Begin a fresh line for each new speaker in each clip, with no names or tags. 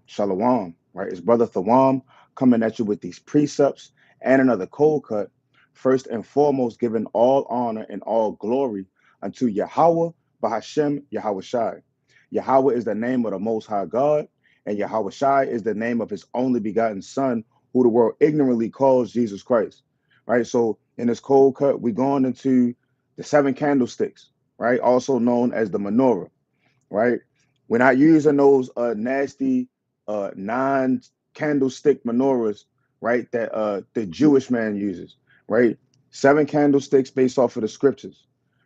Shalom, right? It's Brother Thawam coming at you with these precepts and another cold cut. First and foremost, giving all honor and all glory unto Yahweh, Bahashem, Yahweh Shai. Yahweh is the name of the Most High God, and Yahweh Shai is the name of his only begotten Son, who the world ignorantly calls Jesus Christ, right? So in this cold cut, we're going into the seven candlesticks, right? Also known as the menorah, right? We're not using those nasty non-candlestick menorahs, right? That the Jewish man uses, right? Seven candlesticks based off of the scriptures,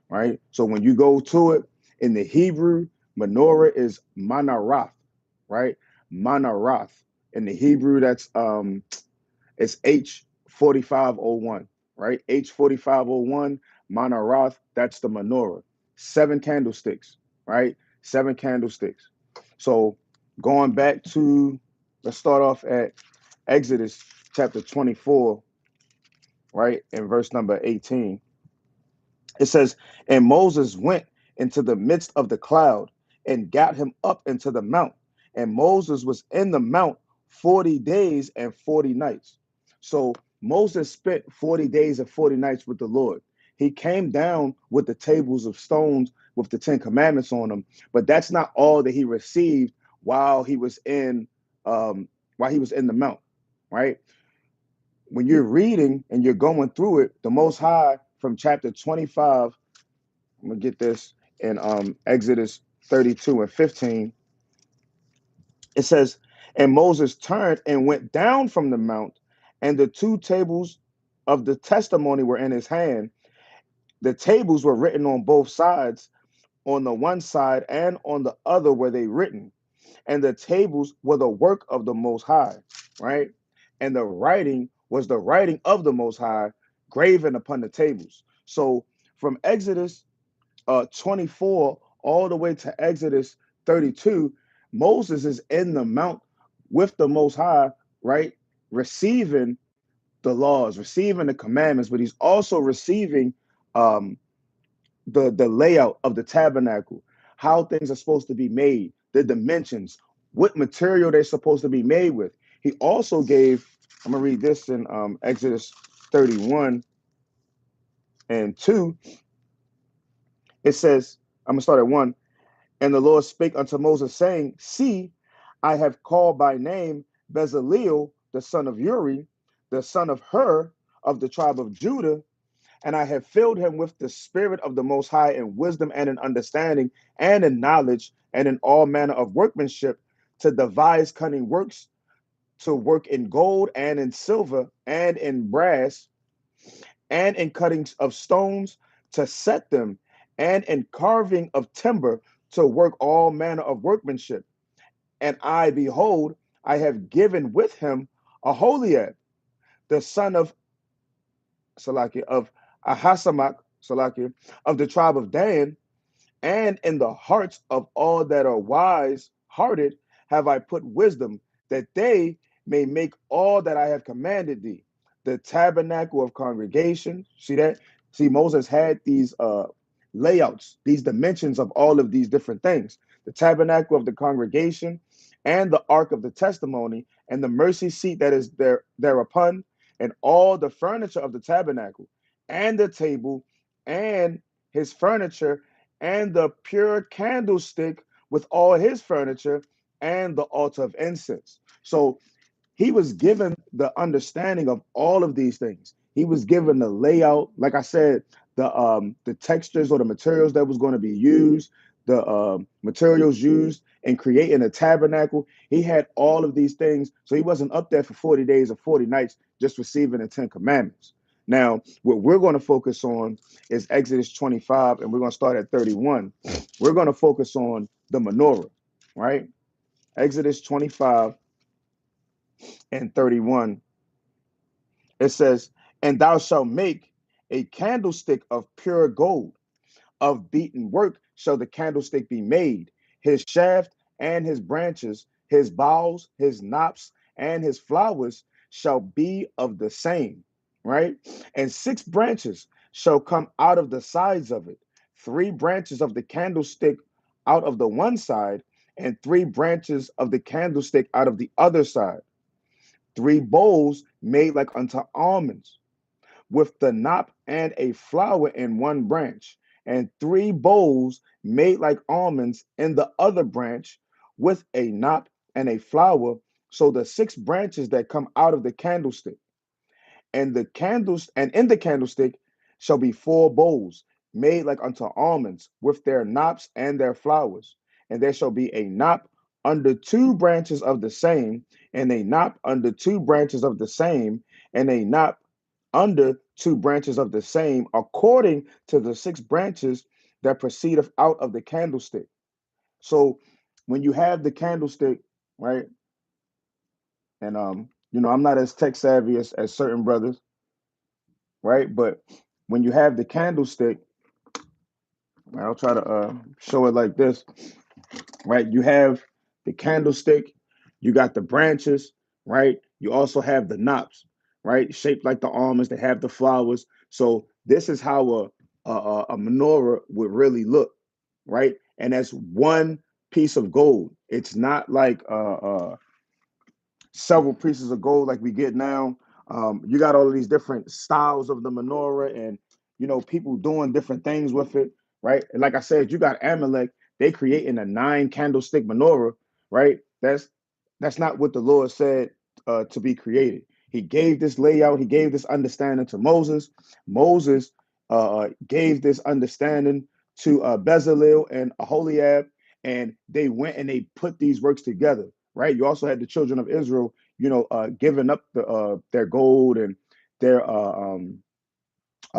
right? So when you go to it in the Hebrew, menorah is manarath, right? Manarath. In the Hebrew, that's it's H4501, right? H4501, manarath, that's the menorah. Seven candlesticks, right? Seven candlesticks. So going back to, let's start off at Exodus chapter 24, right? In verse number 18. It says, and Moses went into the midst of the cloud and got him up into the mount. And Moses was in the mount 40 days and 40 nights. So Moses spent 40 days and 40 nights with the Lord. He came down with the tables of stones with the Ten Commandments on them, but that's not all that he received while he was in the mount, right? When you're reading and you're going through it, the Most High from chapter 25, I'm gonna get this in Exodus 32 and 15. It says, and Moses turned and went down from the mount, and the two tables of the testimony were in his hand. The tables were written on both sides, on the one side and on the other were they written. And the tables were the work of the Most High, right? And the writing was the writing of the Most High, graven upon the tables. So from Exodus 24 all the way to Exodus 32, Moses is in the mount with the Most High, right? Receiving the laws, receiving the commandments, but he's also receiving um, the layout of the tabernacle, how things are supposed to be made, the dimensions, what material they're supposed to be made with. He also gave, I'm gonna read this in Exodus 31 and 2. It says, I'm gonna start at 1. And the Lord spake unto Moses, saying, see, I have called by name Bezaleel, the son of Uri, the son of Hur, of the tribe of Judah, and I have filled him with the spirit of the Most High in wisdom and in understanding and in knowledge and in all manner of workmanship, to devise cunning works, to work in gold and in silver and in brass and in cuttings of stones, to set them, and in carving of timber, to work all manner of workmanship. And I, behold, I have given with him Aholiab, the son of Salakia, of Ahasamach, Salakia, of the tribe of Dan, and in the hearts of all that are wise hearted have I put wisdom, that they may make all that I have commanded thee. The tabernacle of congregation. See that? See, Moses had these layouts, these dimensions of all of these different things. The tabernacle of the congregation, and the ark of the testimony, and the mercy seat that is thereupon, and all the furniture of the tabernacle, and the table, and his furniture, and the pure candlestick with all his furniture, and the altar of incense. So he was given the understanding of all of these things. He was given the layout, like I said, the textures or the materials that was going to be used, the materials used in creating a tabernacle. He had all of these things, so he wasn't up there for 40 days or 40 nights just receiving the 10 commandments. Now, what we're going to focus on is Exodus 25, and we're going to start at 31. We're going to focus on the menorah, right? Exodus 25 and 31. It says, and thou shalt make a candlestick of pure gold. Of beaten work shall the candlestick be made, his shaft and his branches, his boughs, his knops, and his flowers shall be of the same, right? And 6 branches shall come out of the sides of it, 3 branches of the candlestick out of the one side, and 3 branches of the candlestick out of the other side, 3 bowls made like unto almonds, with the knot and a flower in one branch, and 3 bowls made like almonds in the other branch, with a knot and a flower. So the 6 branches that come out of the candlestick, and in the candlestick shall be 4 bowls made like unto almonds, with their knops and their flowers. And there shall be a knot under 2 branches of the same, and a knot under 2 branches of the same, and a knot under 2 branches of the same, according to the 6 branches that proceedeth out of the candlestick. So when you have the candlestick, right, and I'm not as tech savvy as certain brothers, right? But when you have the candlestick, I'll try to show it like this, right? You have the candlestick, you got the branches, right? You also have the knops, right? Shaped like the almonds, they have the flowers. So this is how a menorah would really look, right? And that's one piece of gold. It's not like several pieces of gold like we get now. You got all of these different styles of the menorah, and people doing different things with it, right? And like I said, you got Amalek, they creating a 9 candlestick menorah, right? That's not what the Lord said to be created. He gave this layout, he gave this understanding to Moses. Moses gave this understanding to Bezalel and Aholiab, and they went and they put these works together, right? You also had the children of Israel, giving up their gold and their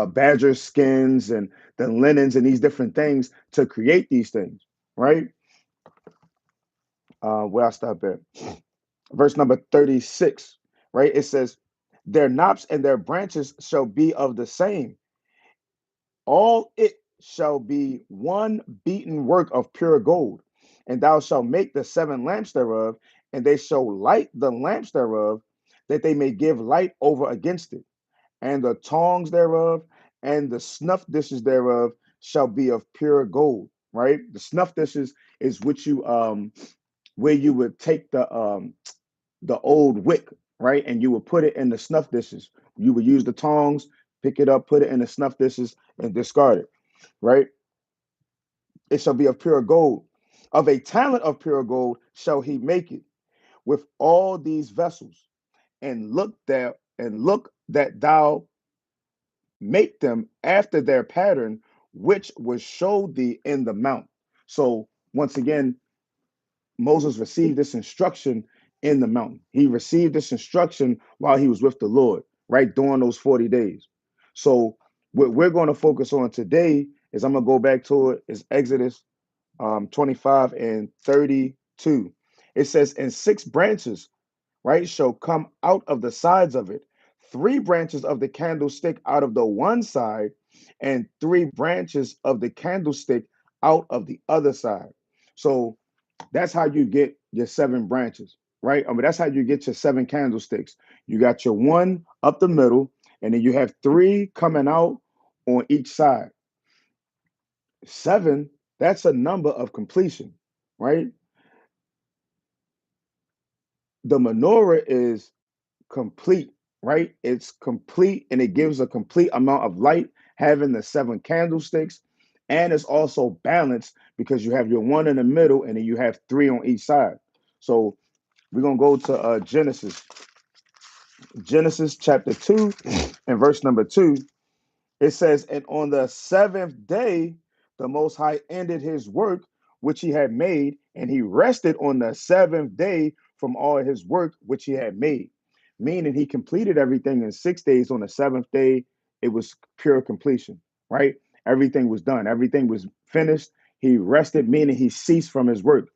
badger skins and the linens and these different things to create these things, right? Where I stop at, verse number 36, right? It says, "Their knops and their branches shall be of the same. All it shall be one beaten work of pure gold. And thou shalt make the 7 lamps thereof, and they shall light the lamps thereof, that they may give light over against it. And the tongs thereof and the snuff dishes thereof shall be of pure gold." Right? The snuff dishes is what you where you would take the old wick, right? And you would put it in the snuff dishes. You would use the tongs, pick it up, put it in the snuff dishes, and discard it, right? It shall be of pure gold. Of a talent of pure gold shall he make it with all these vessels, and look that thou make them after their pattern, which was showed thee in the mount. So once again, Moses received this instruction in the mountain. He received this instruction while he was with the Lord, right, during those 40 days. So what we're going to focus on today is, I'm going to go back to it, is Exodus 25 and 32. It says, "And 6 branches, right, shall come out of the sides of it, 3 branches of the candlestick out of the one side, and 3 branches of the candlestick out of the other side." So that's how you get your 7 branches, right? I mean, that's how you get your 7 candlesticks. You got your one up the middle, and then you have 3 coming out on each side. 7, that's a number of completion, right? The menorah is complete, right? It's complete, and it gives a complete amount of light, having the 7 candlesticks. And it's also balanced because you have your one in the middle, and then you have 3 on each side. So we're going to go to Genesis chapter 2 and verse number 2. It says, "And on the 7th day, the Most High ended his work which he had made, and he rested on the 7th day from all his work which he had made." Meaning he completed everything in 6 days. On the 7th day, it was pure completion, right? Everything was done, everything was finished. He rested, meaning he ceased from his work,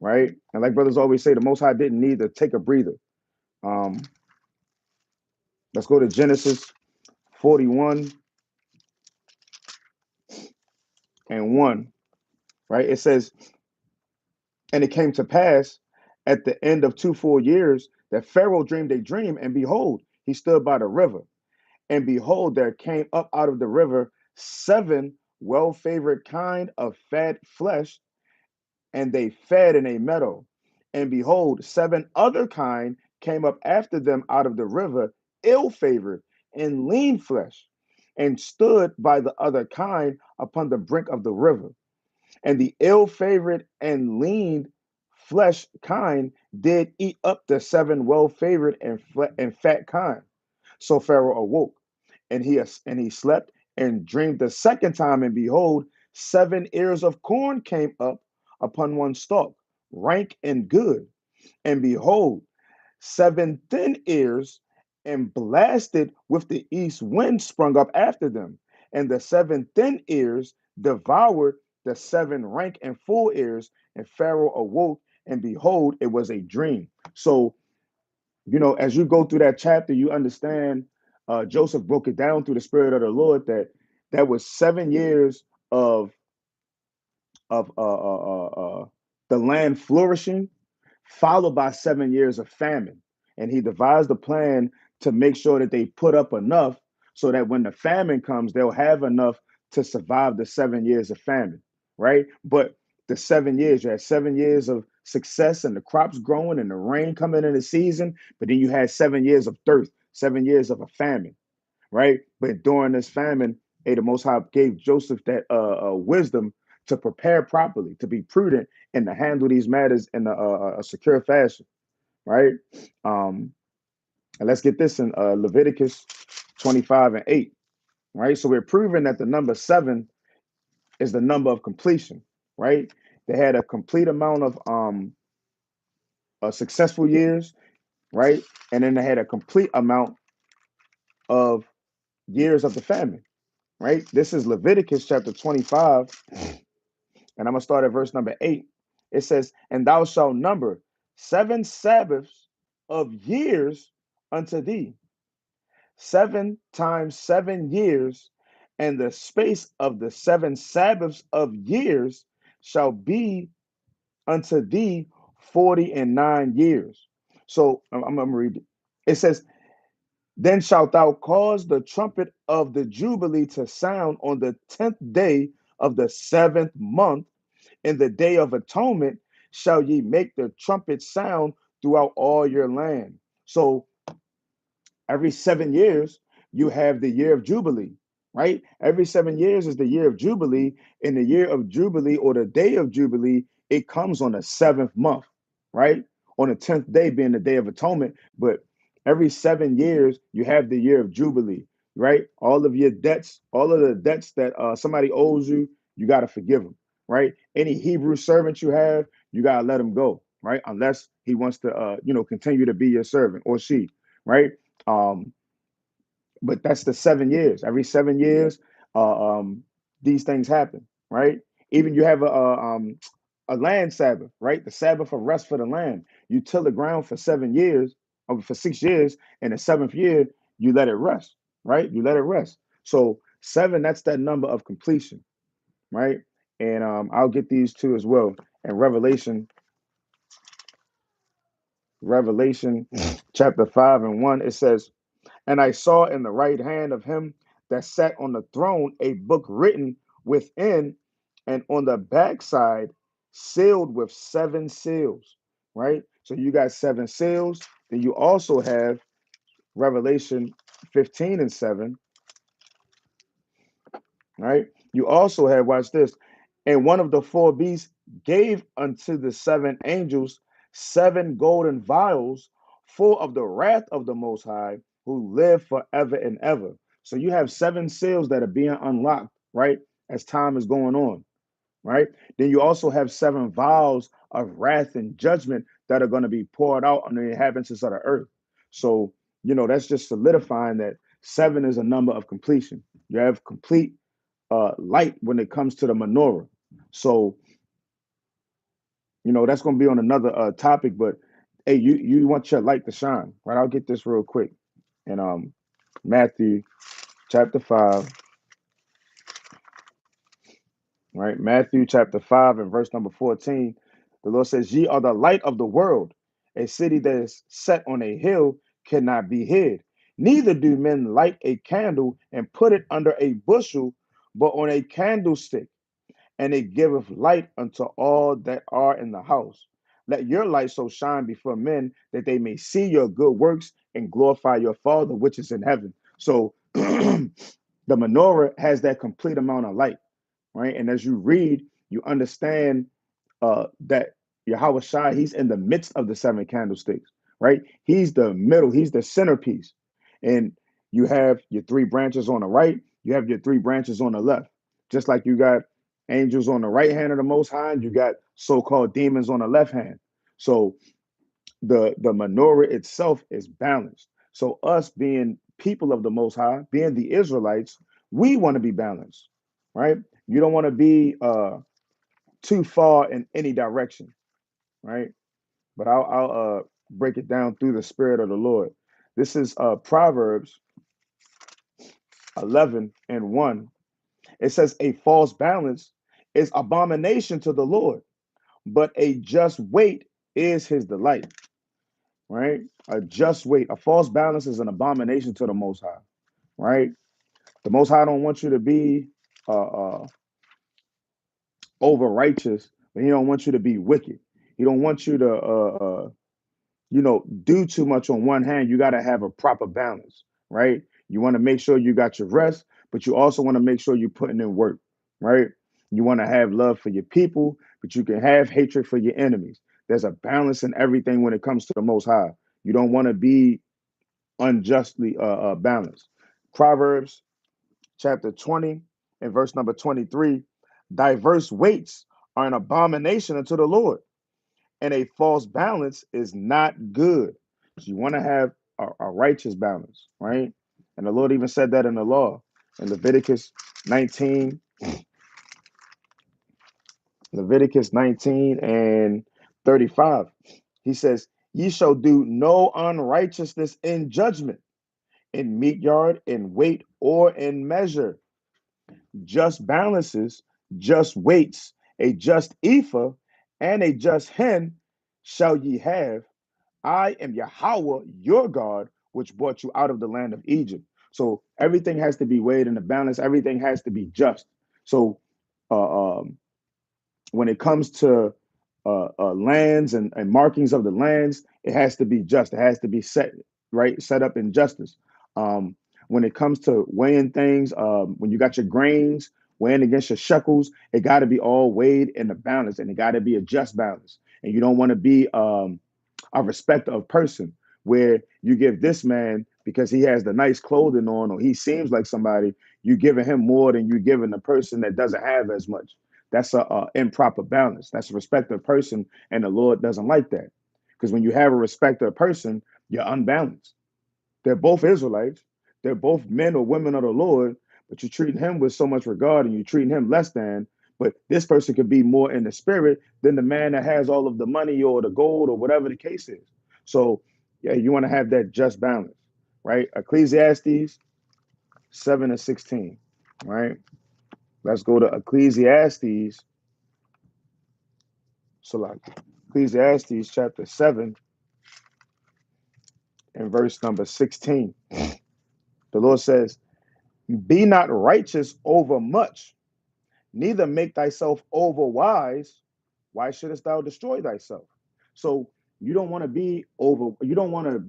right? And like brothers always say, the Most High didn't need to take a breather. Um, let's go to Genesis 41 and 1, right? It says, "And it came to pass at the end of 2 full years that Pharaoh dreamed a dream, and behold, he stood by the river. And behold, there came up out of the river 7 well favored kind of fat flesh, and they fed in a meadow. And behold, seven other kind came up after them out of the river, ill favored and lean flesh, and stood by the other kind upon the brink of the river. And the ill favored and lean flesh kind did eat up the seven well favored and fat kind. So Pharaoh awoke, and he slept and dreamed the second time, and behold, seven ears of corn came up upon one stalk, rank and good. And behold, seven thin ears and blasted with the east wind sprung up after them. And the seven thin ears devoured the seven rank and full ears. And Pharaoh awoke, and behold, it was a dream. So, as you go through that chapter, you understand Joseph broke it down through the Spirit of the Lord that was 7 years of of the land flourishing, followed by 7 years of famine. And he devised a plan to make sure that they put up enough so that when the famine comes, they'll have enough to survive the 7 years of famine, right? But the 7 years, you had 7 years of success and the crops growing and the rain coming in the season, but then you had 7 years of dearth, 7 years of a famine, right? But during this famine, the Most High gave Joseph that wisdom to prepare properly, to be prudent, and to handle these matters in a secure fashion, right? Um, and let's get this in Leviticus 25:8, right? So we're proving that the number seven is the number of completion, right? They had a complete amount of successful years, right? And then they had a complete amount of years of the famine, right? This is Leviticus chapter 25, and I'm going to start at verse number 8. It says, "And thou shalt number 7 Sabbaths of years unto thee, 7 times 7 years, and the space of the 7 Sabbaths of years shall be unto thee 40 and 9 years." So I'm going to read it. It says, "Then shalt thou cause the trumpet of the Jubilee to sound on the 10th day of the 7th month. In the day of atonement shall ye make the trumpet sound throughout all your land." So every 7 years, you have the year of Jubilee, right? Every 7 years is the year of Jubilee. In the year of Jubilee or the day of Jubilee, it comes on the seventh month, right? On the 10th day being the day of atonement. But every 7 years, you have the year of Jubilee, right? All of your debts, all of the debts that somebody owes you, you got to forgive them, right? Any Hebrew servant you have, you got to let him go, right? Unless he wants to, continue to be your servant or she, right? Um, but that's the 7 years. Every 7 years, uh, um, these things happen, right? Even you have a land Sabbath, right? The Sabbath of rest for the land. You till the ground for 7 years, or for 6 years, and the seventh year you let it rest, right? You let it rest. So seven, that's that number of completion, right? And I'll get these two as well. And Revelation chapter 5:1, it says, "And I saw in the right hand of him that sat on the throne a book written within and on the backside, sealed with seven seals." Right? So you got seven seals. Then you also have Revelation 15:7. Right? You also have, watch this, "And one of the four beasts gave unto the seven angels seven golden vials full of the wrath of the Most High, who live forever and ever." So you have seven seals that are being unlocked, right, as time is going on, right? Then you also have seven vials of wrath and judgment that are going to be poured out on the inhabitants of the earth. So, that's just solidifying that seven is a number of completion. You have complete light when it comes to the menorah. So, that's going to be on another topic. But hey, you want your light to shine, right? I'll get this real quick. And Matthew chapter 5, right? Matthew chapter 5 and verse number 14. The Lord says, "Ye are the light of the world. A city that is set on a hill cannot be hid. Neither do men light a candle and put it under a bushel, but on a candlestick, and it giveth light unto all that are in the house. Let your light so shine before men that they may see your good works and glorify your Father which is in heaven. So the menorah has that complete amount of light, right? And as you read, you understand that Yahweh Shai, he's in the midst of the seven candlesticks, right? He's the middle, he's the centerpiece. And you have your three branches on the right, you have your three branches on the left. Just like you got angels on the right hand of the Most High, you got so-called demons on the left hand. So the menorah itself is balanced. So us being people of the Most High, being the Israelites, we want to be balanced, right? You don't want to be too far in any direction, right? But I'll break it down through the Spirit of the Lord. This is Proverbs 11:1. It says, "A false balance is abomination to the Lord, but a just weight is his delight." Right? A just weight, a false balance is an abomination to the Most High. Right? The Most High don't want you to be uh, uh, over righteous, but He don't want you to be wicked. He don't want you to do too much on one hand. You got to have a proper balance, right? You want to make sure you got your rest, but you also want to make sure you're putting in work, right? You want to have love for your people, but you can have hatred for your enemies. There's a balance in everything when it comes to the Most High. You don't want to be unjustly balanced. Proverbs chapter 20 and verse number 23, diverse weights are an abomination unto the Lord, and a false balance is not good. So you want to have a righteous balance, right? And the Lord even said that in the law in Leviticus 19 and 35. He says, "Ye shall do no unrighteousness in judgment, in meat yard, in weight, or in measure. Just balances, just weights, a just ephah, and a just hin shall ye have. I am Yahweh, your God, which brought you out of the land of Egypt." So everything has to be weighed in a balance. Everything has to be just. So uh, um, when it comes to lands and markings of the lands, it has to be just. It has to be set right, set up in justice. Um, when it comes to weighing things, when you got your grains weighing against your shekels, it got to be all weighed in a balance, and it got to be a just balance. And you don't want to be a respecter of person where you give this man because he has the nice clothing on or he seems like somebody, you giving him more than you giving the person that doesn't have as much. That's a improper balance. That's a respect of person, and the Lord doesn't like that. Because when you have a respect of a person, you're unbalanced. They're both Israelites. They're both men or women of the Lord, but you're treating him with so much regard and you're treating him less than. But this person could be more in the spirit than the man that has all of the money or the gold or whatever the case is. So, yeah, you want to have that just balance, right? Ecclesiastes 7 and 16, right? Let's go to Ecclesiastes. Select Ecclesiastes chapter 7 and verse number 16. The Lord says, "Be not righteous over much, neither make thyself over wise. Why shouldest thou destroy thyself?" So you don't want to be over, you don't want to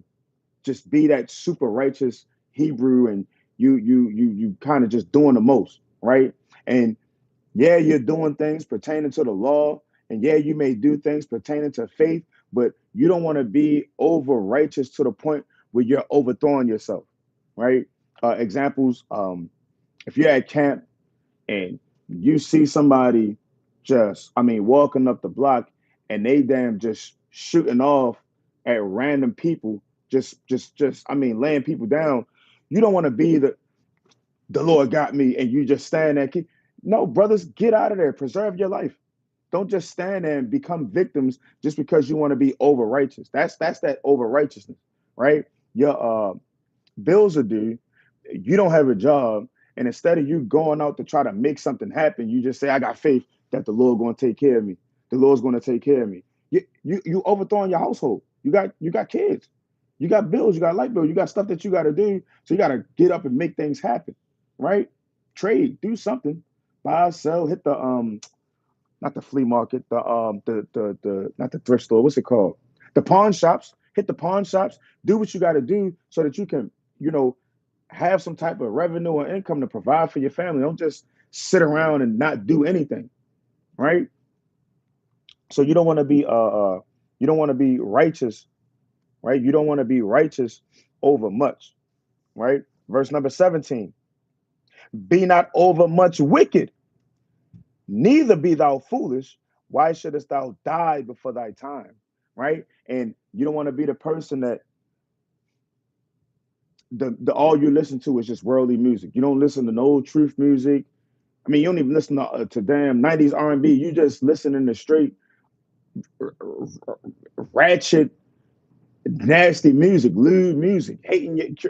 just be that super righteous Hebrew and you kind of just doing the most, right? And yeah, you're doing things pertaining to the law, and yeah, you may do things pertaining to faith, but you don't want to be over righteous to the point where you're overthrowing yourself, right? Examples: if you're at camp and you see somebody just, I mean, walking up the block and they damn just shooting off at random people, I mean, laying people down. You don't want to be the Lord got me, and you just stand there. No, brothers, get out of there. Preserve your life. Don't just stand there and become victims just because you want to be over righteous. That's that over righteousness, right? Your bills are due. You don't have a job, and instead of you going out to try to make something happen, you just say, "I got faith that the Lord going to take care of me. The Lord's going to take care of me." You overthrowing your household. You got kids. You got bills. You got light bills. You got stuff that you got to do. So you got to get up and make things happen, right? Trade, do something, buy, sell, hit the not the flea market, the not the thrift store. What's it called? The pawn shops. Hit the pawn shops. Do what you got to do so that you can, you know, have some type of revenue or income to provide for your family. Don't just sit around and not do anything, right? So you don't want to be righteous, right? You don't want to be righteous over much, right? Verse number 17. Be not over much wicked, neither be thou foolish. Why shouldest thou die before thy time? Right? And you don't want to be the person that the all you listen to is just worldly music. You don't listen to no truth music. I mean, you don't even listen to damn 90s R&B. You just listening to straight ratchet, nasty music, lewd music,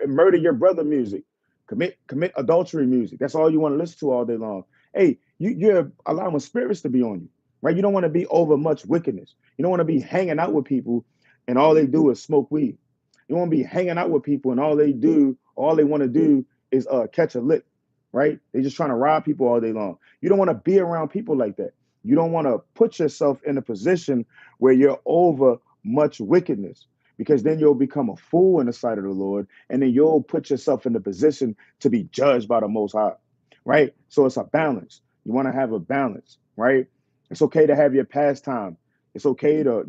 murder your brother music, commit adultery music. That's all you want to listen to all day long. Hey, you're allowing spirits to be on you, right? You don't want to be over much wickedness. You don't want to be hanging out with people and all they do is smoke weed. You want to be hanging out with people and all they want to do is catch a lick, right? They're just trying to rob people all day long. You don't want to be around people like that. You don't want to put yourself in a position where you're over much wickedness, because then you'll become a fool in the sight of the Lord, and then you'll put yourself in the position to be judged by the Most High, right? So it's a balance. You want to have a balance, right? It's okay to have your pastime. It's okay to,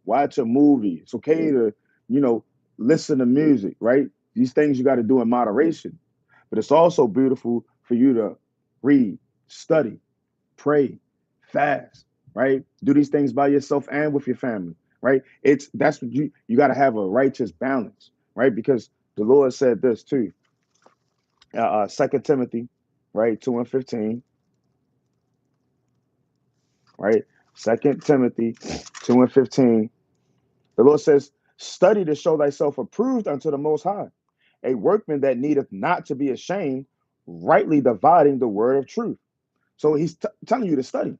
watch a movie. It's okay to, you know, listen to music, right? These things you got to do in moderation. But it's also beautiful for you to read, study, pray, fast, right? Do these things by yourself and with your family, right? That's what you got to have a righteous balance, right? Because the Lord said this too. 2 Timothy, right, 2:15, right? 2 Timothy 2:15. The Lord says, "Study to show thyself approved unto the Most High, a workman that needeth not to be ashamed, rightly dividing the word of truth." So he's telling you to study.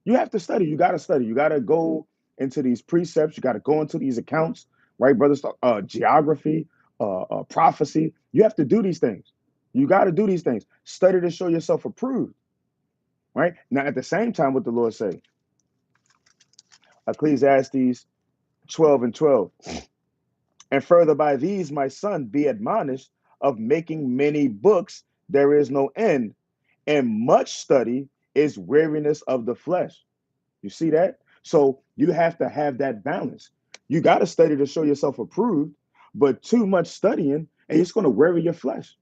You have to study. You got to study. You got to go into these precepts. You got to go into these accounts, right, brothers? Geography, prophecy. You have to do these things. You got to do these things. Study to show yourself approved, right? Now, at the same time, what the Lord say, Ecclesiastes 12:12. And further by these, my son, be admonished of making many books, there is no end, and much study is weariness of the flesh. You see that? So you have to have that balance. You got to study to show yourself approved, but too much studying, and it's going to weary your flesh,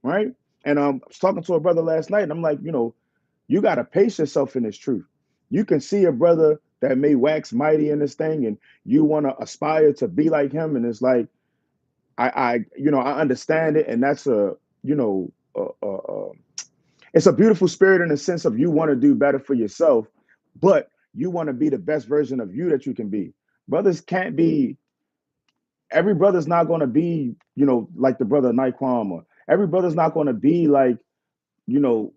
right? And I was talking to a brother last night, and I'm like, you got to pace yourself in this truth. You can see a brother that may wax mighty in this thing, and you want to aspire to be like him, and it's like, I understand it, and that's it's a beautiful spirit in the sense of you want to do better for yourself, but you want to be the best version of you that you can be. Brothers can't be. Every brother's not going to be, like the brother Naquam, or every brother's not going to be like, the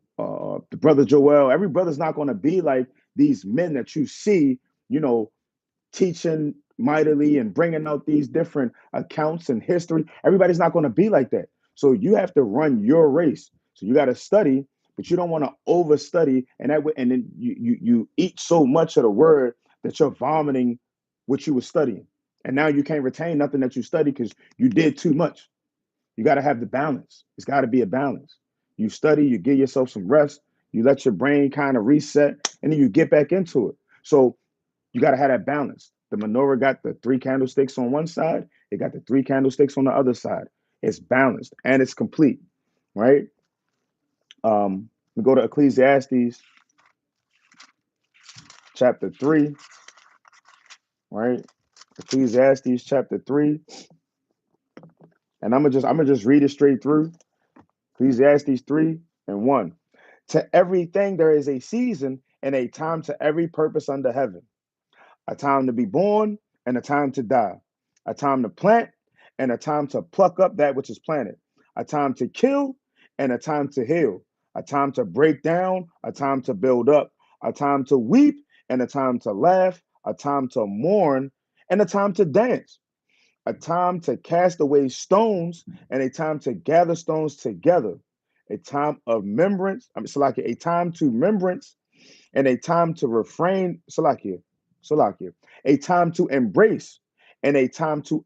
brother Joel. Every brother's not going to be like these men that you see, you know, teaching mightily and bringing out these different accounts and history. Everybody's not going to be like that. So you have to run your race. So you got to study, but you don't want to overstudy, and that way, and then you eat so much of the word that you're vomiting what you were studying, and now you can't retain nothing that you studied because you did too much. You got to have the balance. It's got to be a balance. You study, you give yourself some rest, you let your brain kind of reset, and then you get back into it. So you got to have that balance. The menorah got the three candlesticks on one side, it got the three candlesticks on the other side. It's balanced and it's complete, right? We go to Ecclesiastes chapter 3, right? Ecclesiastes chapter 3, and I'm gonna just read it straight through. Ecclesiastes 3:1. To everything there is a season and a time to every purpose under heaven, a time to be born and a time to die, a time to plant and a time to pluck up that which is planted, a time to kill and a time to heal, a time to break down, a time to build up, a time to weep and a time to laugh, a time to mourn and a time to dance, a time to cast away stones and a time to gather stones together, a time of remembrance. I mean, so like a time to remembrance and a time to refrain, Salakia, a time to embrace, and a time to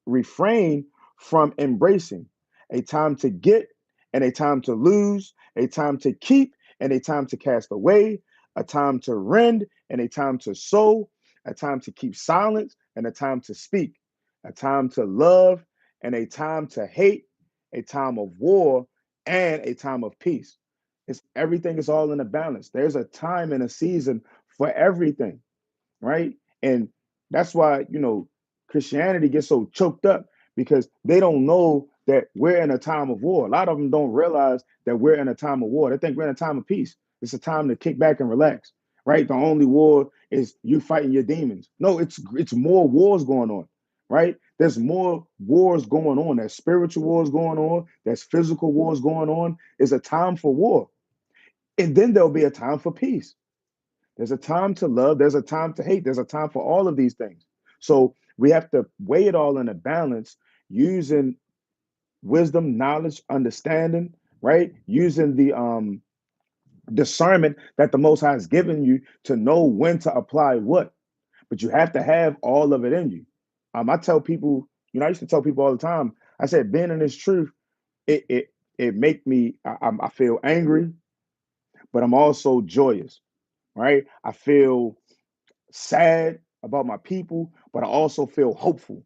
refrain from embracing, a time to get, and a time to lose, a time to keep, and a time to cast away, a time to rend, and a time to sow, a time to keep silence, and a time to speak, a time to love, and a time to hate, a time of war, and a time of peace. It's everything is all in a balance. There's a time and a season for everything, right? And that's why, Christianity gets so choked up because they don't know that we're in a time of war. A lot of them don't realize that we're in a time of war. They think we're in a time of peace. It's a time to kick back and relax, right? The only war is you fighting your demons. No, it's more wars going on, right? There's more wars going on. There's spiritual wars going on. There's physical wars going on. It's a time for war. And then there'll be a time for peace. There's a time to love. There's a time to hate. There's a time for all of these things. So we have to weigh it all in a balance using wisdom, knowledge, understanding, right? Using the discernment that the Most High has given you to know when to apply what. But you have to have all of it in you. I tell people, I used to tell people all the time. I said, being in this truth, it make me. I feel angry, but I'm also joyous, right? I feel sad about my people, but I also feel hopeful.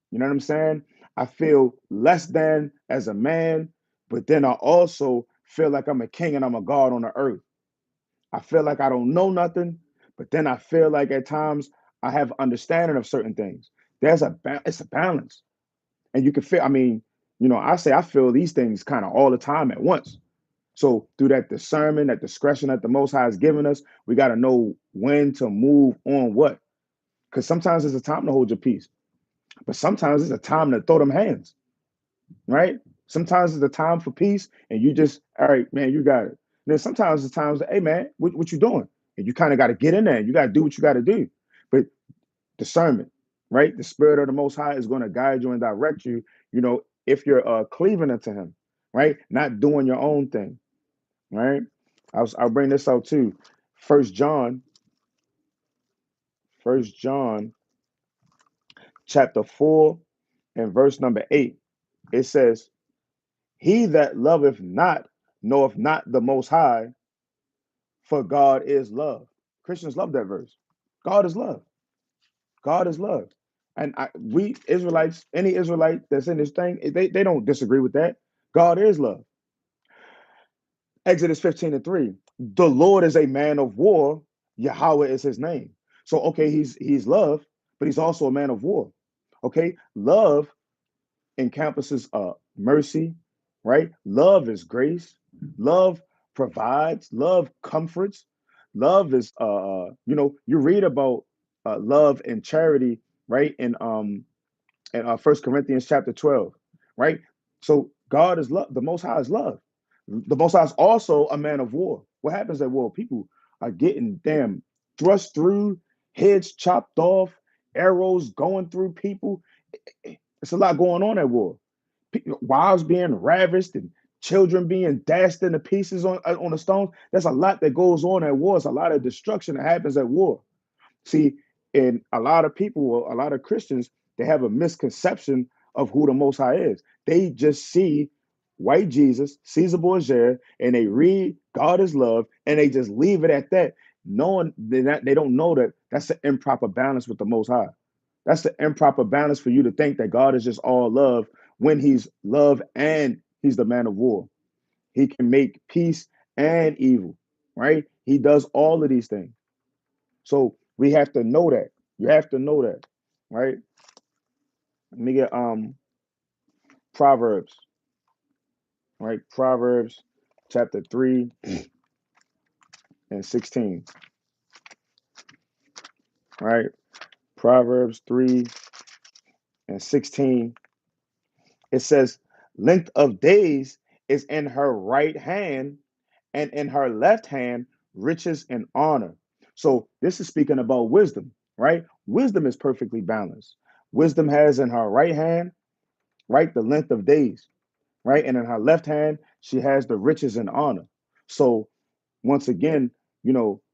You know what I'm saying? I feel less than as a man, but then I also feel like I'm a king and I'm a god on the earth. I feel like I don't know nothing, but then I feel like at times I have understanding of certain things. It's a balance, and you can feel. I mean, I say I feel these things kind of all the time at once. So through that discernment, that discretion that the Most High has given us, we got to know when to move on what. Because sometimes it's a time to hold your peace, but sometimes it's a time to throw them hands, right? Sometimes it's a time for peace, and you just, all right, man, you got it. And then sometimes it's times that, hey, man, what you doing? And you kind of got to get in there. And you got to do what you got to do. But discernment, right? The Spirit of the Most High is going to guide you and direct you. If you're cleaving unto Him, right? Not doing your own thing, right? I'll bring this out too. First John, First John, chapter 4 and verse number 8. It says, "He that loveth not knoweth not the Most High, for God is love." Christians love that verse. God is love. God is love. And we Israelites, any Israelite that's in this thing, they don't disagree with that. God is love. Exodus 15 and 3. The Lord is a man of war. Yahweh is his name. So, okay, he's love, but he's also a man of war. Okay, love encompasses mercy, right? Love is grace. Love provides. Love comforts. Love is you read about love and charity, right? In 1 Corinthians chapter 12, right? So God is love. The Most High is love. The Most High is also a man of war. What happens at war? People are getting damn thrust through, heads chopped off, arrows going through people. It's a lot going on at war. Wives being ravished and children being dashed into pieces on the stones. There's a lot that goes on at war. It's a lot of destruction that happens at war. See, and a lot of people, a lot of Christians, they have a misconception of who the Most High is. They just see white Jesus, Caesar Borgia, and they read God is love, and they just leave it at that, knowing they don't know that that's an improper balance with the Most High. That's the improper balance for you to think that God is just all love when He's love and He's the man of war. He can make peace and evil, right? He does all of these things. So we have to know that. You have to know that, right? Let me get Proverbs, right? Proverbs chapter 3 and 16, right? Proverbs 3 and 16. It says, "Length of days is in her right hand, and in her left hand riches and honor." So this is speaking about wisdom, right? Wisdom is perfectly balanced. Wisdom has in her right hand, right, the length of days, right? And in her left hand, she has the riches and honor. So once again,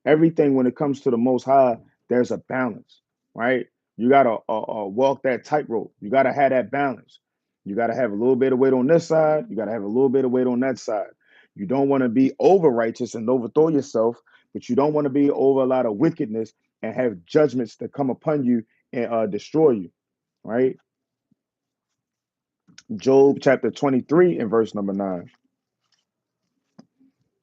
Everything when it comes to the Most High, there's a balance, right? You gotta walk that tightrope. You gotta have that balance. You gotta have a little bit of weight on this side. You gotta have a little bit of weight on that side. You don't want to be over righteous and overthrow yourself, but you don't want to be over a lot of wickedness and have judgments that come upon you and destroy you, right? Job chapter 23 and verse number 9,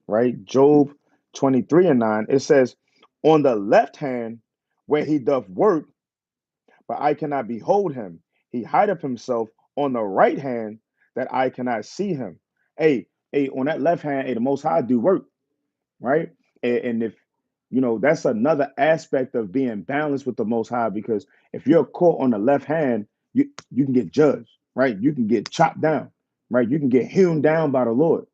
right? Job 23 and 9, it says, on the left hand where he doth work, but I cannot behold him. He hideth himself on the right hand that I cannot see him. Hey, on that left hand, hey, the Most High do work, right? And if that's another aspect of being balanced with the Most High, because if you're caught on the left hand, you can get judged, right? You can get chopped down, right? You can get hewn down by the Lord,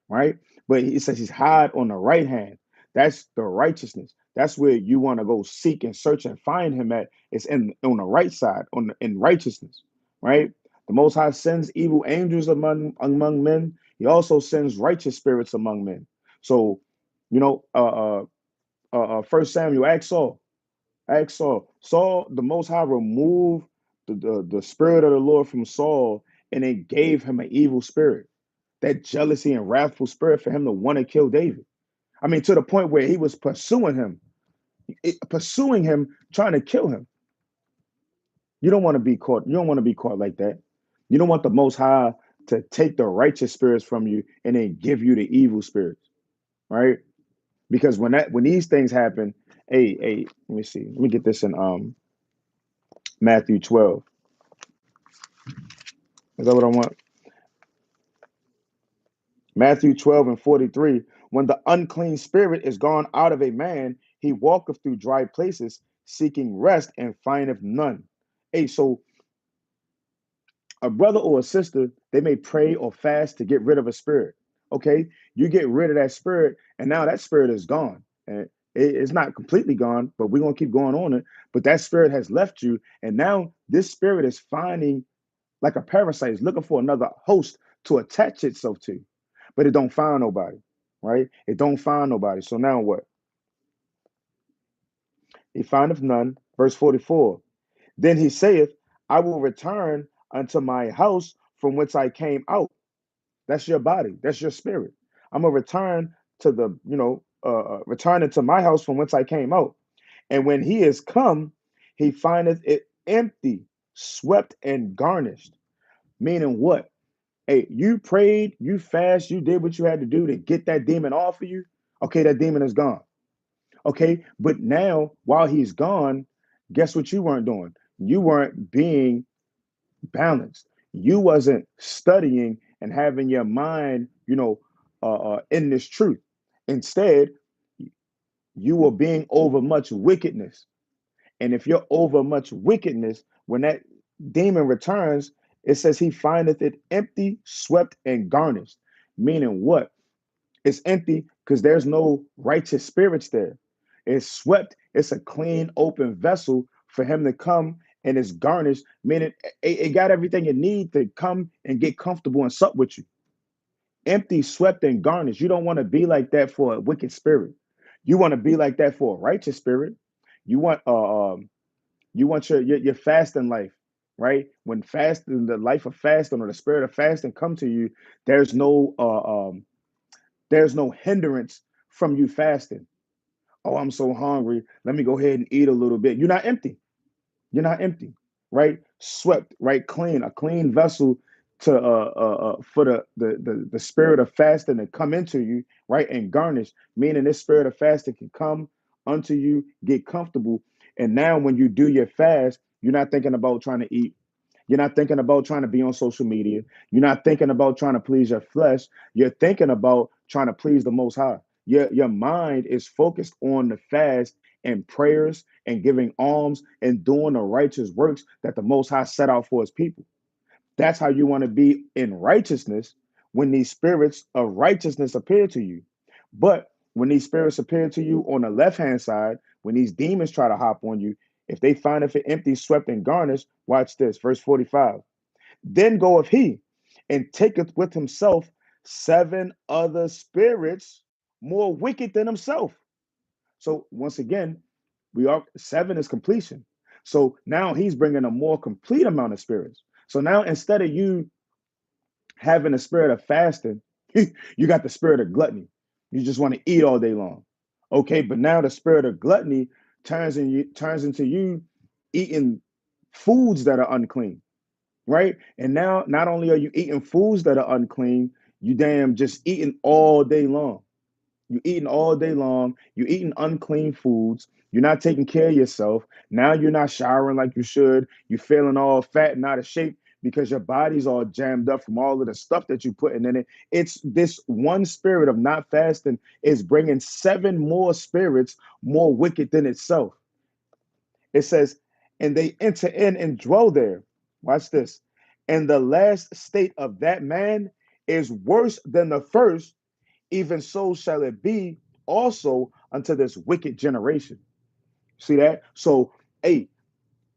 right? But he says he's hide on the right hand. That's the righteousness. That's where you want to go seek and search and find him at. It's on the right side, in righteousness, right? The Most High sends evil angels among men. He also sends righteous spirits among men. So, you know, First Samuel, ask Saul. Saul, the Most High removed the spirit of the Lord from Saul, and it gave him an evil spirit, that jealousy and wrathful spirit for him to want to kill David. I mean, to the point where he was pursuing him, trying to kill him. You don't want to be caught. You don't want to be caught like that. You don't want the Most High to take the righteous spirits from you and then give you the evil spirits, right? Because when these things happen, hey, let me see. Let me get this in Matthew 12. Is that what I want? Matthew 12 and 43. When the unclean spirit is gone out of a man, he walketh through dry places, seeking rest and findeth none. Hey, so a brother or a sister, they may pray or fast to get rid of a spirit. Okay, you get rid of that spirit, and now that spirit is gone. And it's not completely gone, but we're gonna keep going on it. But that spirit has left you, and now this spirit is finding, like a parasite, is looking for another host to attach itself to, but it don't find nobody, right? It don't find nobody. So now what? He findeth none. Verse 44. Then he saith, I will return unto my house from whence I came out. That's your body. That's your spirit. I'm gonna return to return into my house from whence I came out. And when he is come, he findeth it empty, swept and garnished. Meaning what? Hey, you prayed, you fast, you did what you had to do to get that demon off of you. Okay, that demon is gone. Okay, but now while he's gone, guess what you weren't doing? You weren't being balanced. You wasn't studying and having your mind, in this truth. Instead, you were being over much wickedness. And if you're over much wickedness, when that demon returns, it says he findeth it empty, swept, and garnished. Meaning what? It's empty because there's no righteous spirits there. It's swept. It's a clean, open vessel for him to come, and it's garnished, meaning it got everything it need to come and get comfortable and sup with you. Empty, swept, and garnished. You don't want to be like that for a wicked spirit. You want to be like that for a righteous spirit. You want your fasting life, right? When fasting, the life of fasting or the spirit of fasting come to you, there's no there's no hindrance from you fasting. Oh, I'm so hungry. Let me go ahead and eat a little bit. You're not empty. You're not empty, right? Swept, right? Clean, a clean vessel to for the spirit of fasting to come into you, right? And garnish, meaning this spirit of fasting can come unto you, get comfortable. And now when you do your fast, you're not thinking about trying to eat. You're not thinking about trying to be on social media. You're not thinking about trying to please your flesh. You're thinking about trying to please the Most High. Your mind is focused on the fast and prayers and giving alms and doing the righteous works that the Most High set out for his people. That's how you want to be in righteousness when these spirits of righteousness appear to you. But when these spirits appear to you on the left hand side, when these demons try to hop on you, if they find if it empty, swept, and garnished, watch this, verse 45. Then goeth he and taketh with himself seven other spirits more wicked than himself. So once again, we are 7 is completion. So now he's bringing a more complete amount of spirits. So now instead of you having a spirit of fasting, you got the spirit of gluttony. You just want to eat all day long. Okay, but now the spirit of gluttony turns into you eating foods that are unclean, right? And now not only are you eating foods that are unclean, you damn just eating all day long. You eating all day long. You eating unclean foods. You're not taking care of yourself. Now you're not showering like you should. You're feeling all fat and out of shape because your body's all jammed up from all of the stuff that you're putting in it. It's this one spirit of not fasting is bringing 7 more spirits more wicked than itself. It says, and they enter in and dwell there. Watch this. And the last state of that man is worse than the first, even so shall it be also unto this wicked generation. See that? So, hey,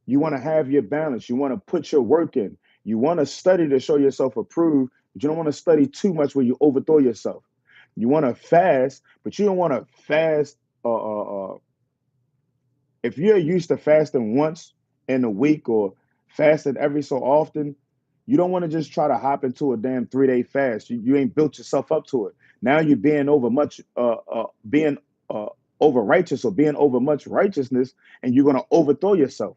you want to have your balance. You want to put your work in. You want to study to show yourself approved, but you don't want to study too much where you overthrow yourself. You want to fast, but you don't want to fast. If you're used to fasting once in a week or fasting every so often, you don't want to just try to hop into a damn 3 day fast. You ain't built yourself up to it. Now you're being being uh, over righteous or being over much righteousness, and you're gonna overthrow yourself,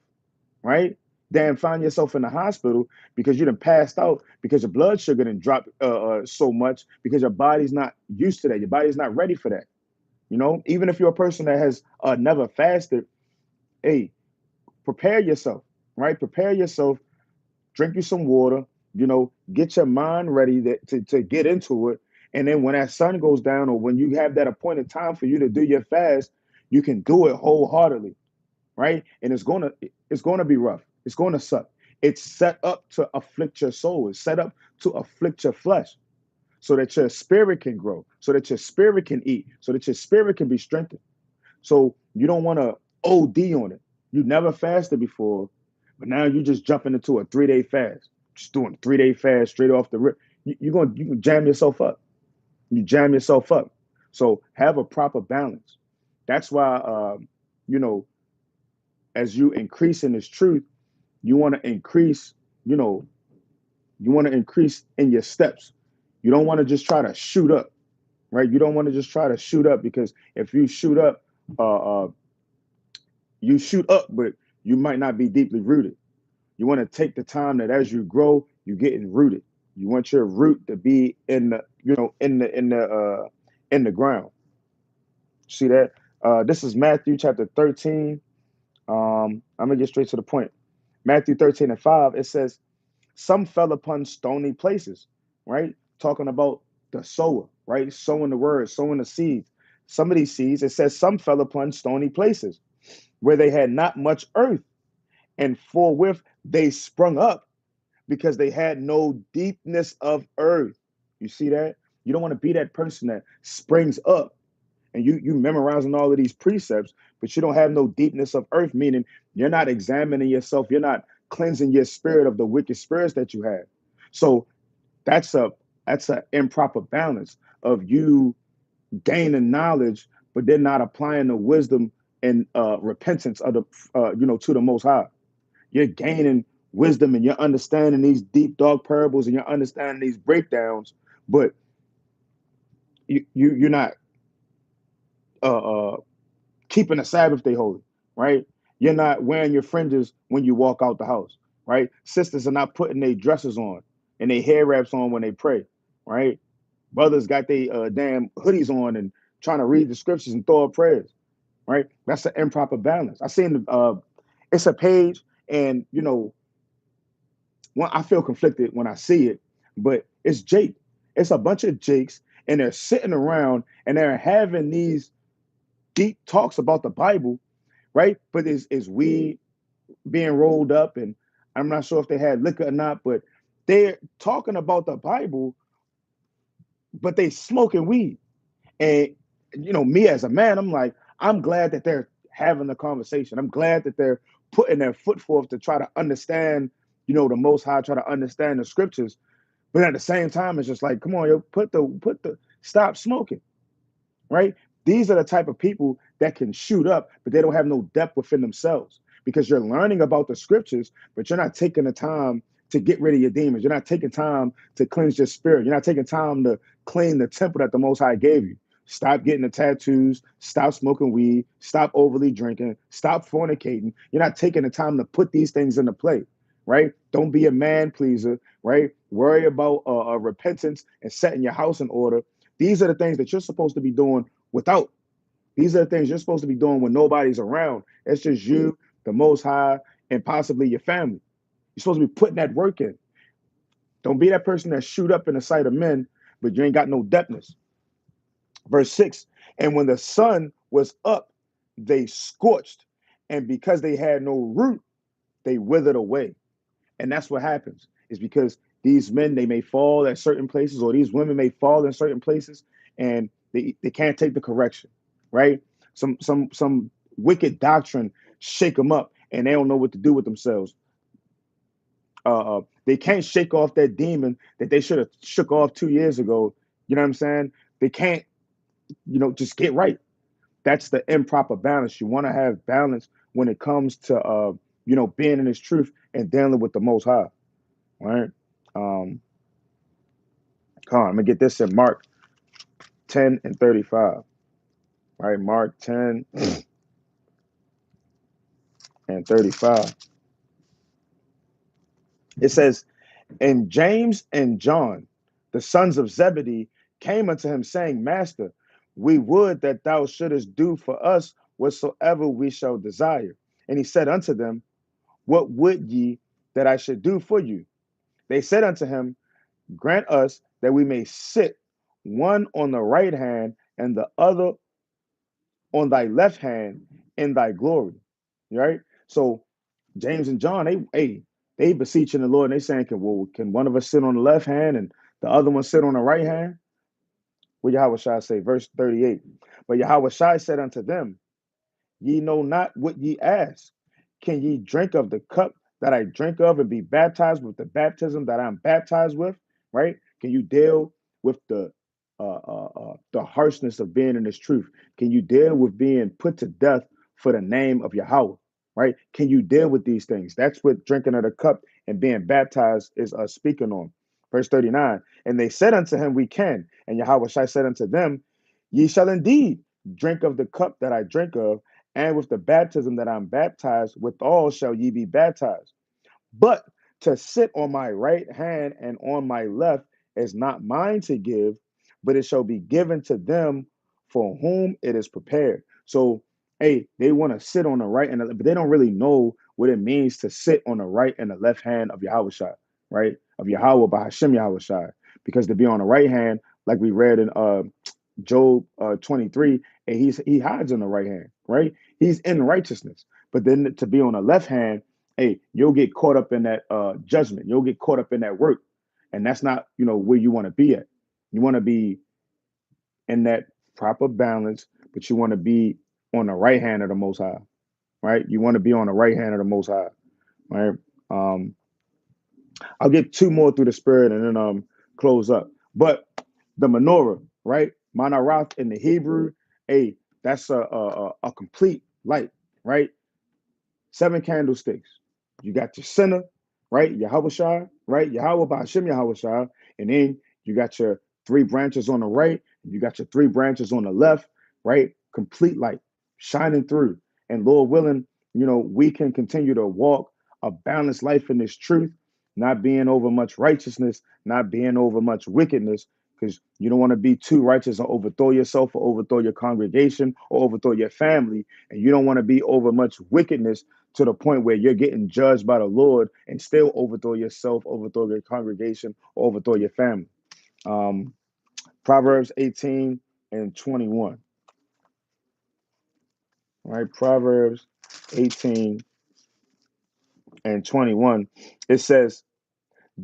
right? Then find yourself in the hospital because you done passed out because your blood sugar didn't drop so much because your body's not used to that. Your body's not ready for that. Even if you're a person that has never fasted, hey, prepare yourself, right? Prepare yourself, drink you some water, get your mind ready to get into it. And then when that sun goes down or when you have that appointed time for you to do your fast, you can do it wholeheartedly, right? And it's gonna be rough. It's gonna suck. It's set up to afflict your soul. It's set up to afflict your flesh so that your spirit can grow, so that your spirit can eat, so that your spirit can be strengthened. So you don't want to OD on it. You never fasted before, but now you're just jumping into a 3 day fast, just doing a 3 day fast straight off the rip. You can jam yourself up. You jam yourself up. So have a proper balance. That's why you know as you increase in this truth, you want to increase. You know you want to increase in your steps. You don't want to just try to shoot up, right? You don't want to just try to shoot up because if you shoot up, uh, uh, you shoot up, but you might not be deeply rooted. You want to take the time that as you grow, you're getting rooted. You want your root to be in the, in the ground. See that? This is Matthew chapter 13. I'm gonna get straight to the point. Matthew 13 and 5. It says, "Some fell upon stony places," right? Talking about the sower, right? Sowing the word, sowing the seeds. Some of these seeds, it says, some fell upon stony places where they had not much earth, and forthwith they sprung up because they had no deepness of earth. You see that? You don't want to be that person that springs up and you memorizing all of these precepts, but you don't have no deepness of earth, meaning you're not examining yourself, you're not cleansing your spirit of the wicked spirits that you have. So that's a that's an improper balance of you gaining knowledge, but then not applying the wisdom and repentance of the to the Most High. You're gaining wisdom and you're understanding these deep dark parables and you're understanding these breakdowns, but you're not uh, uh, keeping the Sabbath day holy, right? You're not wearing your fringes when you walk out the house, right? Sisters are not putting their dresses on and their hair wraps on when they pray, right? Brothers got their damn hoodies on and trying to read the scriptures and throw up prayers, right? That's an improper balance. I seen it's a page, and I feel conflicted when I see it, but it's Jake. It's a bunch of Jakes, and they're sitting around and they're having these deep talks about the Bible, right? But is weed being rolled up, and I'm not sure if they had liquor or not, but they're talking about the Bible, but they smoking weed. And me as a man, I'm like, I'm glad that they're having the conversation. I'm glad that they're putting their foot forth to try to understand, the Most High, try to understand the scriptures. But at the same time, it's just like, come on, yo, put the stop smoking, right? These are the type of people that can shoot up, but they don't have no depth within themselves because you're learning about the scriptures, but you're not taking the time to get rid of your demons. You're not taking time to cleanse your spirit. You're not taking time to clean the temple that the Most High gave you. Stop getting the tattoos. Stop smoking weed. Stop overly drinking. Stop fornicating. You're not taking the time to put these things into play, right? Don't be a man pleaser, right? Worry about repentance and setting your house in order. These are the things that you're supposed to be doing without. These are the things you're supposed to be doing when nobody's around. It's just you, the Most High, and possibly your family. You're supposed to be putting that work in. Don't be that person that shoot up in the sight of men, but you ain't got no depthness. Verse 6, and when the sun was up, they scorched, and because they had no root, they withered away. And that's what happens, is because these men, they may fall at certain places, or these women may fall in certain places, and they can't take the correction, right? Some wicked doctrine shake them up, and they don't know what to do with themselves. They can't shake off that demon that they should have shook off 2 years ago. You know what I'm saying? They can't, just get right. That's the improper balance. You want to have balance when it comes to, being in His truth and dealing with the Most High. Right? Come on, I'm gonna get this in Mark 10 and 35. Right, Mark 10 and 35. It says, and James and John, the sons of Zebedee, came unto him, saying, Master, we would that thou shouldest do for us whatsoever we shall desire. And he said unto them, what would ye that I should do for you? They said unto him, grant us that we may sit one on the right hand and the other on thy left hand in thy glory. Right? So James and John, they beseeching the Lord and they saying, can one of us sit on the left hand and the other one sit on the right hand? What Yahweh Shai say, verse 38. But Yahweh Shai said unto them, ye know not what ye ask. Can ye drink of the cup that I drink of and be baptized with the baptism that I'm baptized with? Right? Can you deal with the harshness of being in this truth? Can you deal with being put to death for the name of Yahweh? Right? Can you deal with these things? That's what drinking of the cup and being baptized is speaking on. Verse 39. And they said unto him, we can. And Yahweh Shai said unto them, ye shall indeed drink of the cup that I drink of, and with the baptism that I'm baptized, withal shall ye be baptized. But to sit on my right hand and on my left is not mine to give, but it shall be given to them for whom it is prepared. So, they want to sit on the right, but they don't really know what it means to sit on the right and the left hand of Yahweh Shai, right? Of Yahweh by Hashem Yahweh Shai. Because to be on the right hand, like we read in Job 23, and he hides on the right hand, right? He's in righteousness. But then to be on the left hand, you'll get caught up in that judgment. You'll get caught up in that work. And that's not, where you want to be at. You want to be in that proper balance, but you want to be on the right hand of the Most High, right? You want to be on the right hand of the Most High, right? Um, I'll get two more through the spirit and then close up. But the menorah, right? Manarath in the Hebrew, that's a complete light, right? 7 candlesticks. You got your center, right? Yahweh Shai, right? Yahweh Ba'ashem Yahweh Shai. And then you got your 3 branches on the right. You got your 3 branches on the left, right? Complete light shining through. And Lord willing, we can continue to walk a balanced life in this truth, not being over much righteousness, not being over much wickedness, because you don't want to be too righteous and overthrow yourself or overthrow your congregation or overthrow your family. And you don't want to be over much wickedness to the point where you're getting judged by the Lord and still overthrow yourself, overthrow your congregation, or overthrow your family. Um, Proverbs 18 and 21. Right? Proverbs 18 and 21. It says,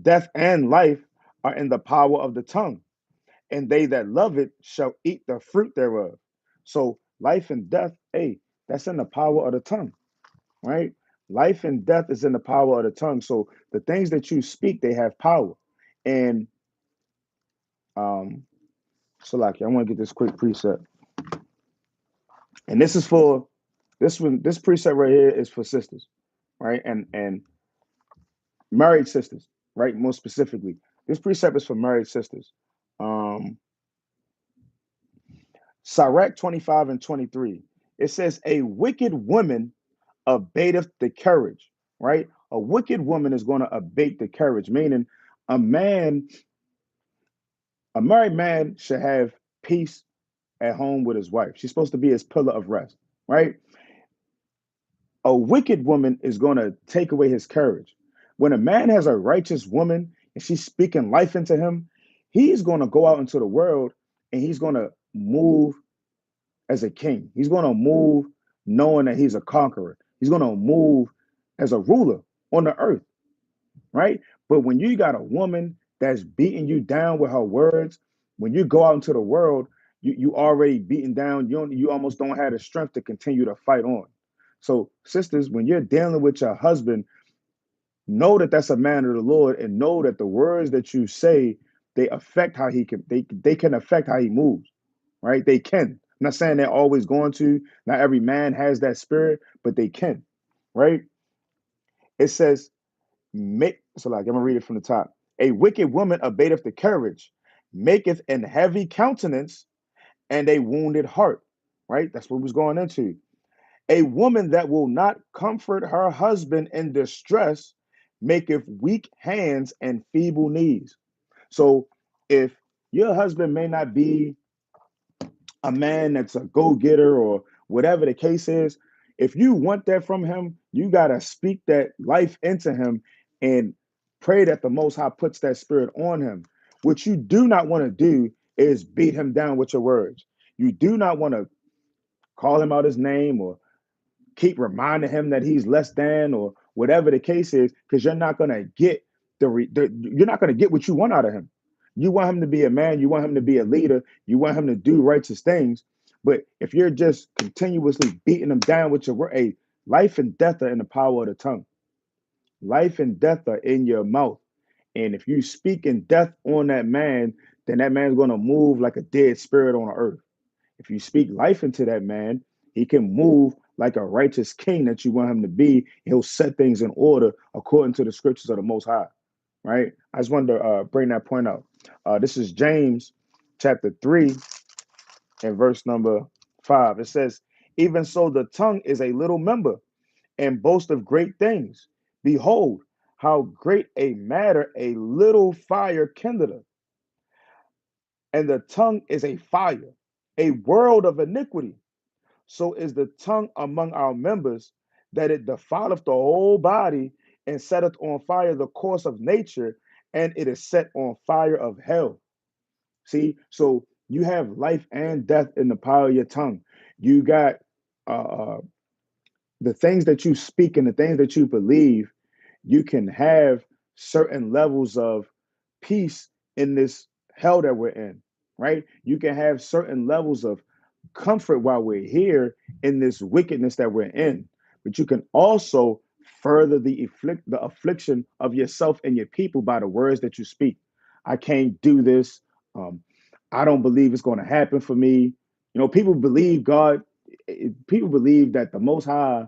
death and life are in the power of the tongue, and they that love it shall eat the fruit thereof. So life and death, that's in the power of the tongue, right? Life and death is in the power of the tongue. So the things that you speak, they have power. And Salaki, I want to get this quick precept. And this is for this one. This precept right here is for sisters, right? And married sisters, right? More specifically, this precept is for married sisters. Um, Sirach 25 and 23. It says, "A wicked woman abateth the courage," right? A wicked woman is going to abate the courage, meaning a man, a married man should have peace at home with his wife. She's supposed to be his pillar of rest, right? A wicked woman is going to take away his courage. When a man has a righteous woman and she's speaking life into him, he's going to go out into the world and he's going to move as a king. He's going to move knowing that he's a conqueror. He's going to move as a ruler on the earth, right? But when you got a woman that's beating you down with her words, when you go out into the world, you already beaten down. You almost don't have the strength to continue to fight on. So, sisters, when you're dealing with your husband, know that that's a man of the Lord, and know that the words that you say they affect how he can. They can affect how he moves, right? They can. I'm not saying they're always going to. Not every man has that spirit, but they can, right? It says, make so like I'm gonna read it from the top. A wicked woman abateth the courage, maketh an heavy countenance and a wounded heart. Right? That's what we was going into. A woman that will not comfort her husband in distress maketh weak hands and feeble knees. So if your husband may not be a man that's a go-getter or whatever the case is, if you want that from him, you got to speak that life into him and pray that the Most High puts that spirit on him. What you do not want to do is beat him down with your words. You do not want to call him out his name or keep reminding him that he's less than or whatever the case is, because you're not going to get you're not going to get what you want out of him. You want him to be a man, you want him to be a leader, you want him to do righteous things. But if you're just continuously beating him down with your word, a life and death are in the power of the tongue. Life and death are in your mouth. And if you speak in death on that man, then that man's going to move like a dead spirit on the earth. If you speak life into that man, he can move like a righteous king that you want him to be. He'll set things in order according to the scriptures of the Most High, right? I just wanted to bring that point out. This is James chapter 3 and verse number 5. It says, "Even so, the tongue is a little member and boast of great things. Behold, how great a matter a little fire kindleth, and the tongue is a fire, a world of iniquity. So is the tongue among our members, that it defileth the whole body and setteth on fire the course of nature, and it is set on fire of hell." See, so you have life and death in the power of your tongue. You got uh, uh, the things that you speak and the things that you believe. You can have certain levels of peace in this hell that we're in, right? You can have certain levels of comfort while we're here in this wickedness that we're in, but you can also further the affliction of yourself and your people by the words that you speak. I can't do this. Um, I don't believe it's going to happen for me. You know, people believe God. People believe that the Most High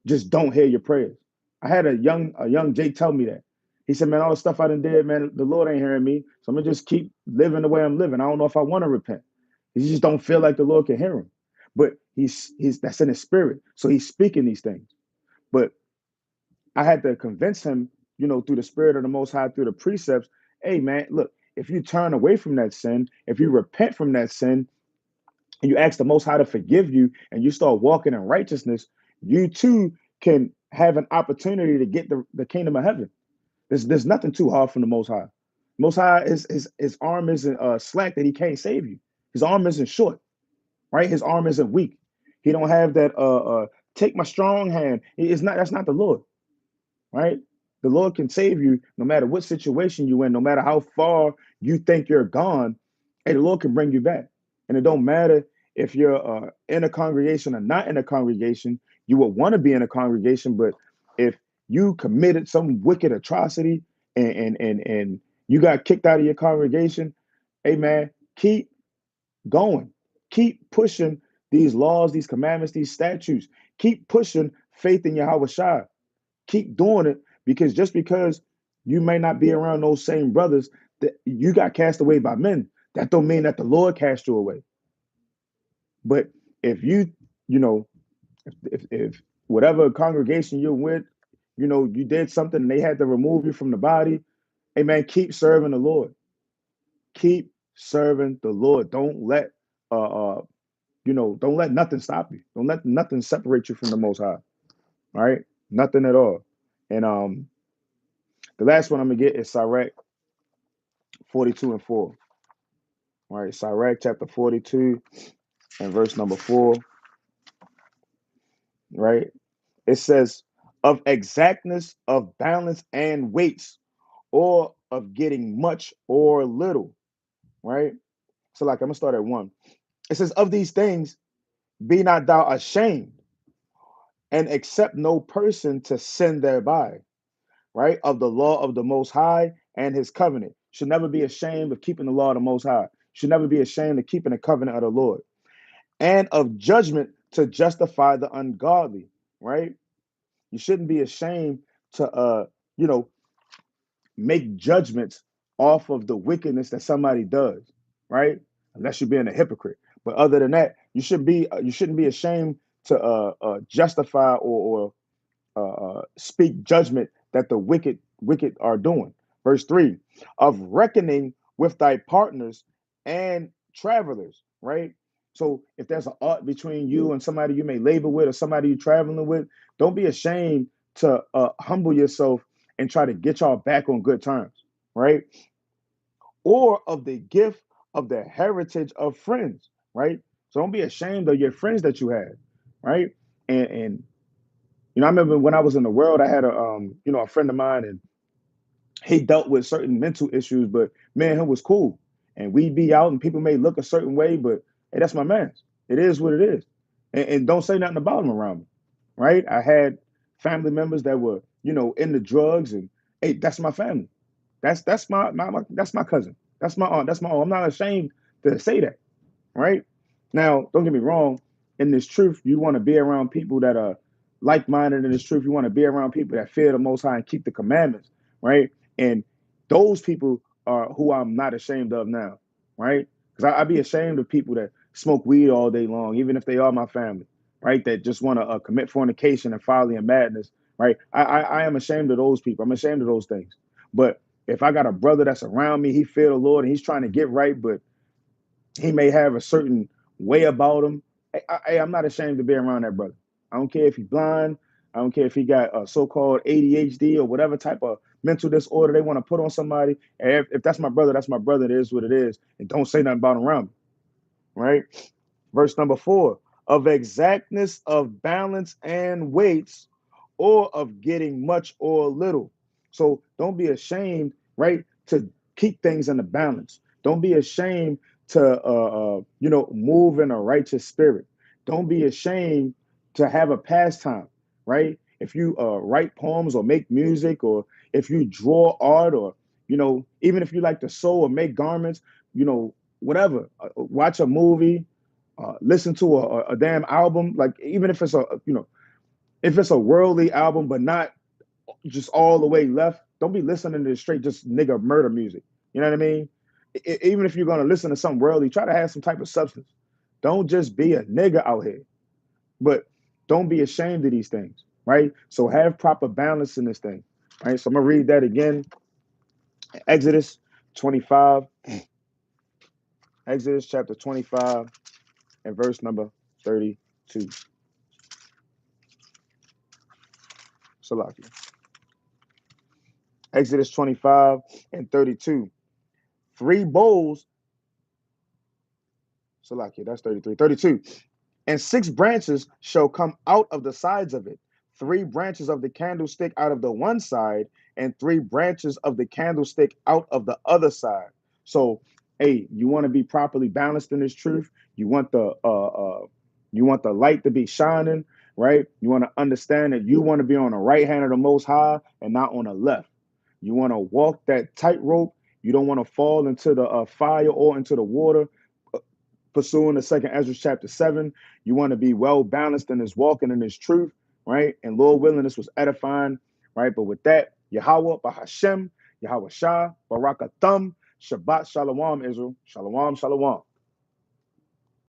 just don't hear your prayers. I had a young Jake tell me that. He said, "Man, all the stuff I done did, man, the Lord ain't hearing me. So I'm gonna just keep living the way I'm living. I don't know if I want to repent." He just don't feel like the Lord can hear him. But he's that's in his spirit. So he's speaking these things. But I had to convince him, through the spirit of the Most High, through the precepts. Hey, man, look, if you turn away from that sin, if you repent from that sin, and you ask the Most High to forgive you, and you start walking in righteousness, you too can have an opportunity to get the kingdom of heaven. There's nothing too hard from the Most High. Most High is his arm isn't slack that he can't save you. His arm isn't short, right? His arm isn't weak. He don't have that take my strong hand. It's not That's not the Lord, right? The Lord can save you no matter what situation you're in, no matter how far you think you're gone. Hey, the Lord can bring you back. And it don't matter if you're in a congregation or not in a congregation. You would want to be in a congregation, but if you committed some wicked atrocity and you got kicked out of your congregation, hey man, keep going, keep pushing these laws, these commandments, these statutes. Keep pushing faith in Yahweh Shai. Keep doing it, because just because you may not be around those same brothers that you got cast away by men, that don't mean that the Lord cast you away. But if you, you know, if whatever congregation you're with, you did something and they had to remove you from the body, hey man, keep serving the Lord. Keep serving the Lord. Don't let nothing stop you. Don't let nothing separate you from the Most High. All right, nothing at all. And the last one I'm gonna get is Sirach 42:4. All right, Sirach chapter 42 and verse number 4. Right, it says, "Of exactness of balance and weights, or of getting much or little." Right. So, like, I'm gonna start at 1. It says, "Of these things be not thou ashamed, and accept no person to sin thereby." Right? Of the law of the Most High and his covenant. Should never be ashamed of keeping the law of the Most High. Should never be ashamed of keeping the covenant of the Lord. And of judgment to justify the ungodly. Right? You shouldn't be ashamed to you know, make judgments off of the wickedness that somebody does, right? Unless you're being a hypocrite. But other than that, you shouldn't be ashamed to justify or speak judgment that the wicked are doing. Verse 3, of reckoning with thy partners and travelers, right? So if there's an art between you and somebody you may labor with or somebody you're traveling with, don't be ashamed to humble yourself and try to get y'all back on good terms, right? Or of the gift of the heritage of friends, right? So don't be ashamed of your friends that you have, right? And I remember when I was in the world, I had a friend of mine, and he dealt with certain mental issues, but man, he was cool. And we'd be out, and people may look a certain way, but hey, that's my man. It is what it is, and don't say nothing about him around me, right? I had family members that were, in the drugs, and hey, that's my family. That's my that's my cousin. That's my aunt. That's my aunt. I'm not ashamed to say that, right? Now, don't get me wrong. In this truth, you want to be around people that are like-minded in this truth. You want to be around people that fear the Most High and keep the commandments, right? And those people are who I'm not ashamed of now, right? Because I'd be ashamed of people that smoke weed all day long, even if they are my family, right? That just want to commit fornication and folly and madness, right? I am ashamed of those people. I'm ashamed of those things. But if I got a brother that's around me, he fear the Lord and he's trying to get right, but he may have a certain way about him. I'm not ashamed to be around that brother. I don't care if he's blind. I don't care if he got a so-called ADHD or whatever type of mental disorder they want to put on somebody. And if that's my brother, that's my brother. It is what it is. And don't say nothing about him around me, right? Verse number 4, of exactness of balance and weights, or of getting much or little. So don't be ashamed, right, to keep things in the balance. Don't be ashamed to, move in a righteous spirit. Don't be ashamed to have a pastime, right? If you write poems or make music, or if you draw art, or, even if you like to sew or make garments, whatever, watch a movie, listen to a damn album, like even if it's if it's a worldly album, but not just all the way left. Don't be listening to straight just nigga murder music. You know what I mean? Even if you're gonna listen to something worldly, try to have some type of substance. Don't just be a nigga out here, but don't be ashamed of these things, right? So have proper balance in this thing, right? So I'm gonna read that again. Exodus 25, Exodus chapter 25 and verse number 32. Salaki. Exodus 25 and 32. 3 bowls, Salakia, that's 33. 32. And 6 branches shall come out of the sides of it. 3 branches of the candlestick out of the one side, and 3 branches of the candlestick out of the other side. So, hey, you want to be properly balanced in this truth. You want the light to be shining, right? You want to understand that you want to be on the right hand of the Most High and not on the left. You want to walk that tightrope. You don't want to fall into the fire or into the water, pursuing the second Ezra chapter 7. You want to be well balanced in this walking in this truth, right? And Lord willing, this was edifying, right? But with that, Yahweh, Bahashem, Yahweh Shah, Barakathum, Shabbat Shalom, Israel. Shalom, shalom.